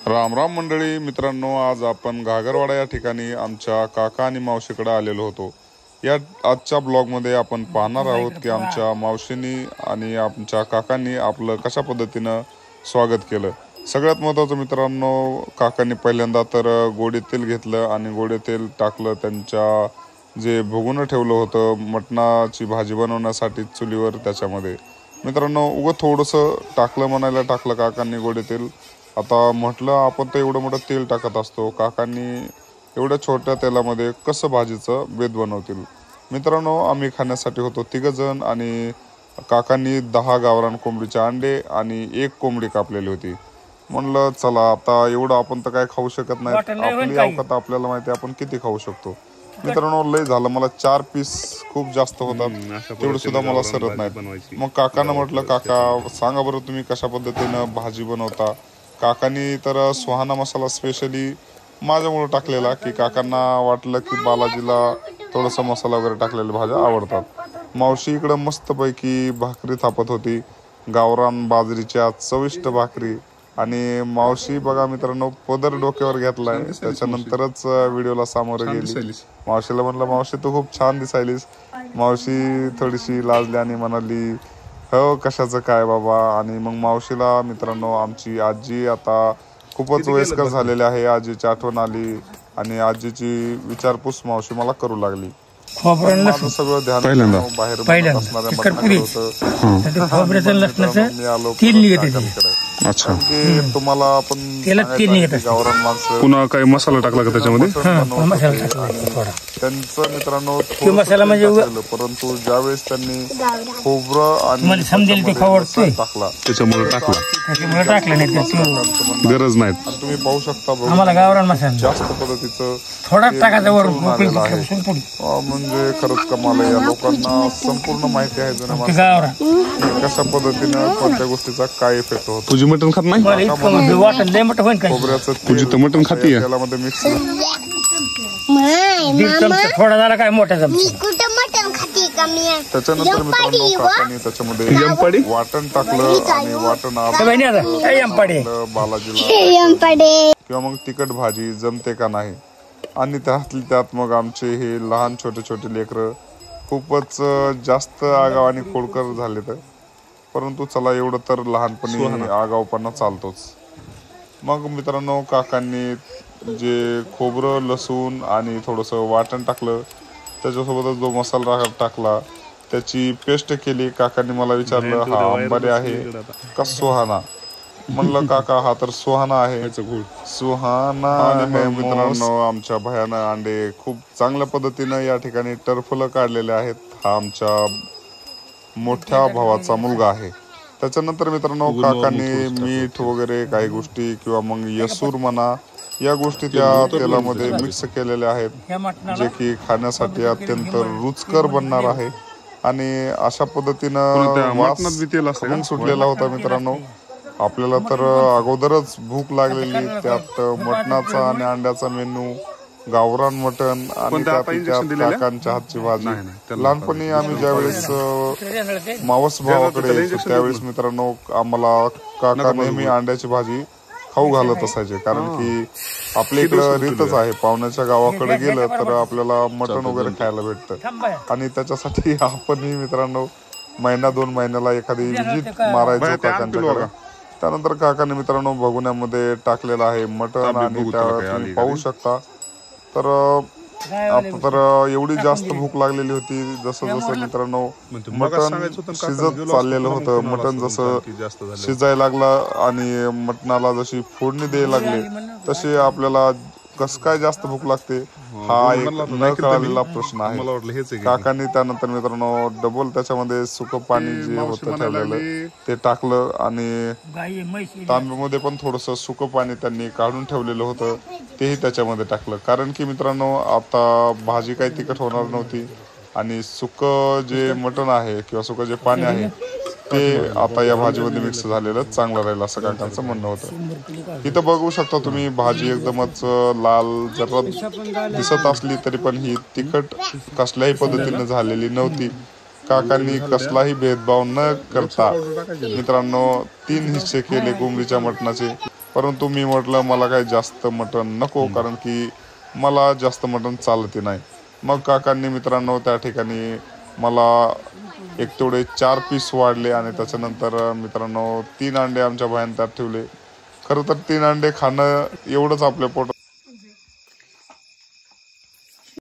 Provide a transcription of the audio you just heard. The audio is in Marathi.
राम राम मंडळी मित्रांनो, आज आपण घागरवाडा या ठिकाणी आमच्या काका आणि मावशीकडे आलेलो होतो। या आजच्या ब्लॉगमध्ये आपण पाहणार आहोत की आमच्या मावशींनी आणि आमच्या काकांनी आपलं कशा पद्धतीने स्वागत केलं। सगळ्यात महत्त्वाचं मित्रांनो, काकांनी पहिल्यांदा तर गोडे तेल घेतलं आणि गोडे तेल टाकलं त्यांच्या जे भुगुनं ठेवलं होतं मटणाची भाजी बनवण्यासाठी चुलीवर। त्याच्यामध्ये मित्रांनो थोडंसं टाकलं म्हणायला टाकलं काकांनी गोडे तेल। आता म्हटलं आपण तर एवढं मोठं तेल टाकत असतो, काकांनी एवढ्या छोट्या तेलामध्ये कसं भाजीचं बेत बनवतील। मित्रांनो, आम्ही खाण्यासाठी होतो 3 जण आणि काकांनी 10 गावरान कोंबडीचे अंडे आणि 1 कोंबडी कापलेली होती। म्हणलं चला आता एवढं आपण तर काय खाऊ शकत नाही, आपली अवकात आपल्याला माहिती आपण किती खाऊ शकतो। मित्रांनो लय झालं, मला 4 पीस खूप जास्त होतात, तेवढं सुद्धा मला सरत नाही। मग काकांना म्हटलं काका सांगा बरं तुम्ही कशा पद्धतीनं भाजी बनवता। काकांनी तर सुहाना मसाला स्पेशली माझ्यामुळे टाकलेला की काकांना वाटलं की बालाजीला थोडासा मसाला वगैरे टाकलेल्या भाज्या आवडतात। मावशी इकडं मस्तपैकी भाकरी थापत होती, गावरान बाजरीच्या चविष्ट भाकरी। आणि मावशी बघा मित्रांनो पदर डोक्यावर घेतलाय, त्याच्यानंतरच व्हिडिओला सामोरे गेली। मावशीला म्हणलं मावशी तू खूप छान दिसायलीस। मावशी थोडीशी लाजली आणि म्हणाली हो कशाचं काय बाबा। आणि मग मावशीला मित्रांनो आमची आजी आता खूपच वयस्कर झालेली आहे, आजीची आठवण आली आणि आजीची विचारपूस मावशी मला करू लागली। माझं सगळं ध्यान बाहेर अच्छा तुम्हाला आपण गावरान माणसं पुन्हा काही मसाला टाकला का त्याच्यामध्ये? त्यांचं मित्रांनो मसाला म्हणजे परंतु ज्यावेळेस त्यांनी खोबरं आणि टाकला त्याच्यामुळे टाकला नाही, गरज नाही। तुम्ही पाहू शकता आम्हाला गावरान मसाला जास्त पद्धतीचं थोडा टाकायचा वरून म्हणजे खरंच कमाल आहे। या लोकांना संपूर्ण माहिती आहे जुन्या माणसांना कशा पद्धतीनं कोणत्या गोष्टीचा काय इफेक्ट होतो। तुझी मटण खात नाही? खोबऱ्याचं तुझी तर मटण खाती त्यामध्ये मिक्स थोडा झाला काय मोठा त्याच्यानंतर मित्रांनो काकांनी त्याच्यामध्ये वाटण टाकलं आणि वाटण बालाजीला किंवा मग तिखट भाजी जमते का नाही। आणि त्यात मग आमचे हे लहान छोटे छोटे लेकरं खूपच जास्त आगाव आणि खोडकर झाले तर, परंतु चला एवढं तर लहानपणी आगावपणा चालतोच। मग मित्रांनो काकांनी जे खोबरं लसूण आणि थोडंसं वाटण टाकलं, त्याच्यासोबतच जो मसाला टाकला त्याची पेस्ट केली। काकांनी मला विचारलं हा अंबारी आहे का सुहाना? म्हणलं काका हा तर सुहाना आहे। सुहाना आहे मित्रांनो। आमच्या भयानं अंडे खूप चांगल्या पद्धतीनं या ठिकाणी टरफलं काढलेले आहेत। हा आमच्या मोठ्या भावाचा मुलगा आहे। त्याच्यानंतर मित्रांनो काकांनी मीठ वगैरे काही गोष्टी किंवा मग यसूर म्हणा या गोष्टी त्या तेलामध्ये मिक्स केलेल्या आहेत, जे की खाण्यासाठी अत्यंत रुचकर बनणार आहे। आणि अशा पद्धतीनं वास सुटलेला होता मित्रांनो। आपल्याला तर अगोदरच भूक लागलेली, त्यात मटणाचा आणि अंड्याचा मेनू, गावरान मटण आणि काकांच्या हातची भाजी। लहानपणी आम्ही ज्यावेळेस मावस भावाकडे यायचो त्यावेळेस मित्रांनो आम्हाला काका नेहमी अंड्याची भाजी खाऊ घालत असायचे, कारण की आपल्या इकडं रीतच आहे पाहुण्याच्या गावाकडे गेलं तर आपल्याला मटण वगैरे खायला भेटतं। आणि त्याच्यासाठी आपणही मित्रांनो 1-2 महिन्याला एखादी विजिट मारायचो काकांच्याकडे। त्यानंतर काकाने मित्रांनो भगुन्यामध्ये टाकलेलं आहे मटण आणि त्यावर तुम्ही पाहू शकता तर एवढी जास्त भूक लागलेली होती, जसं जसं मित्रांनो मटण शिजत चाललेलं होतं। मटण जसं शिजायला लागलं आणि मटणाला जशी फोडणी द्यायला लागले तसे आपल्याला कस काय जास्त भूक लागते हा एक न कळलेला प्रश्न आहे। काकांनी त्यानंतर मित्रांनो डबल त्याच्यामध्ये सुकं पाणी जे होतं ठेवलेलं ते टाकलं आणि तांब्यामध्ये पण थोडंसं सुकं पाणी त्यांनी काढून ठेवलेलं होतं तेही त्याच्यामध्ये टाकलं, कारण की मित्रांनो आता भाजी काही तिखट होणार नव्हती आणि सुकं जे मटण आहे किंवा सुकं जे पाणी आहे ते आता या भाजीमध्ये मिक्स झालेलं चांगलं राहील असं काकांचं म्हणणं होतं। इथं बघू शकता तुम्ही भाजी एकदमच लाल जरा दिसत असली तरी पण ही तिखट कसल्याही पद्धतीने झालेली नव्हती। काकांनी कसलाही भेदभाव न करता मित्रांनो 3 हिस्से केले कोंबडीच्या मटणाचे परंतु मी म्हटलं मला काही जास्त मटण नको, कारण की मला जास्त मटण चालते नाही. मग काकांनी मित्रांनो त्या ठिकाणी मला एक तेवढे 4 पीस वाढले आणि त्याच्यानंतर मित्रांनो 3 अंडे आमच्या बाहेर त्यात ठेवले. खरं तर 3 अंडे खाणं एवढंच आपल्या पोटात